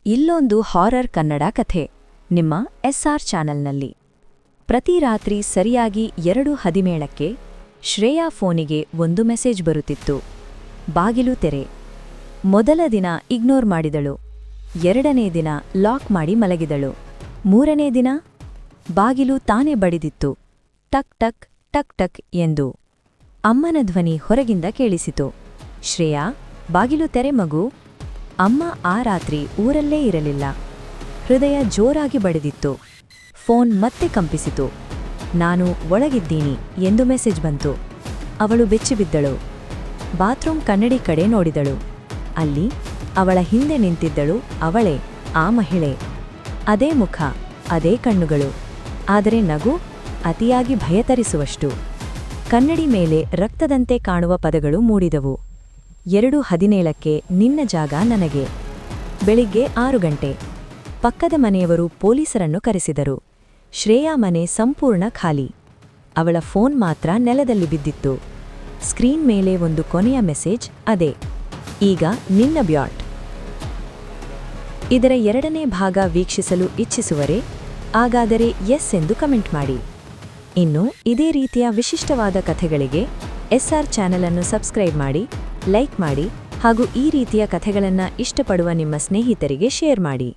ಇಲ್ಲೊಂದು ಹಾರರ್ ಕನ್ನಡ ಕಥೆ ನಿಮ್ಮ ಎಸ್ಆರ್ ಚಾನೆಲ್ನಲ್ಲಿ. ಪ್ರತಿ ರಾತ್ರಿ ಸರಿಯಾಗಿ 2:17ಕ್ಕೆ ಶ್ರೇಯಾ ಫೋನಿಗೆ ಒಂದು ಮೆಸೇಜ್ ಬರುತ್ತಿತ್ತು. ಬಾಗಿಲು ತೆರೆ. ಮೊದಲ ದಿನ ಇಗ್ನೋರ್ ಮಾಡಿದಳು. ಎರಡನೇ ದಿನ ಲಾಕ್ ಮಾಡಿ ಮಲಗಿದಳು. ಮೂರನೇ ದಿನ ಬಾಗಿಲು ತಾನೇ ಬಡಿದಿತ್ತು. ಟಕ್ ಟಕ್ ಟಕ್ ಟಕ್ ಎಂದು ಅಮ್ಮನ ಧ್ವನಿ ಹೊರಗಿಂದ ಕೇಳಿಸಿತು. ಶ್ರೇಯಾ, ಬಾಗಿಲು ತೆರೆ ಮಗು. ಅಮ್ಮ ಆ ರಾತ್ರಿ ಊರಲ್ಲೇ ಇರಲಿಲ್ಲ. ಹೃದಯ ಜೋರಾಗಿ ಬಡಿದಿತ್ತು. ಫೋನ್ ಮತ್ತೆ ಕಂಪಿಸಿತು. ನಾನು ಒಳಗಿದ್ದೀನಿ ಎಂದು ಮೆಸೇಜ್ ಬಂತು. ಅವಳು ಬೆಚ್ಚಿಬಿದ್ದಳು. ಬಾತ್ರೂಮ್ ಕನ್ನಡಿ ಕಡೆ ನೋಡಿದಳು. ಅಲ್ಲಿ ಅವಳ ಹಿಂದೆ ನಿಂತಿದ್ದಳು ಅವಳೇ, ಆ ಮಹಿಳೆ. ಅದೇ ಮುಖ, ಅದೇ ಕಣ್ಣುಗಳು. ಆದರೆ ನಗು ಅತಿಯಾಗಿ ಭಯತರಿಸುವಷ್ಟು. ಕನ್ನಡಿ ಮೇಲೆ ರಕ್ತದಂತೆ ಕಾಣುವ ಪದಗಳು ಮೂಡಿದವು. 2:17ಕ್ಕೆ ನಿನ್ನ ಜಾಗ ನನಗೆ. ಬೆಳಿಗ್ಗೆ 6 ಗಂಟೆ. ಪಕ್ಕದ ಮನೆಯವರು ಪೊಲೀಸರನ್ನು ಕರೆಸಿದರು. ಶ್ರೇಯಾ ಮನೆ ಸಂಪೂರ್ಣ ಖಾಲಿ. ಅವಳ ಫೋನ್ ಮಾತ್ರ ನೆಲದಲ್ಲಿ ಬಿದ್ದಿತ್ತು. ಸ್ಕ್ರೀನ್ ಮೇಲೆ ಒಂದು ಕೊನೆಯ ಮೆಸೇಜ್, ಅದೇ, ಈಗ ನಿನ್ನ ಬ್ಯಾಟ್. ಇದರ 2ನೇ ಭಾಗ ವೀಕ್ಷಿಸಲು ಇಚ್ಛಿಸುವರೆ ಹಾಗಾದರೆ ಎಸ್ ಎಂದು ಕಮೆಂಟ್ ಮಾಡಿ. ಇನ್ನು ಇದೇ ರೀತಿಯ ವಿಶಿಷ್ಟವಾದ ಕಥೆಗಳಿಗೆ ಎಸ್ಆರ್ ಚಾನೆಲ್ ಅನ್ನು ಸಬ್ಸ್ಕ್ರೈಬ್ ಮಾಡಿ, ಲೈಕ್ ಮಾಡಿ ಹಾಗೂ ಈ ರೀತಿಯ ಕಥೆಗಳನ್ನು ಇಷ್ಟಪಡುವ ನಿಮ್ಮ ಸ್ನೇಹಿತರಿಗೆ ಶೇರ್ ಮಾಡಿ.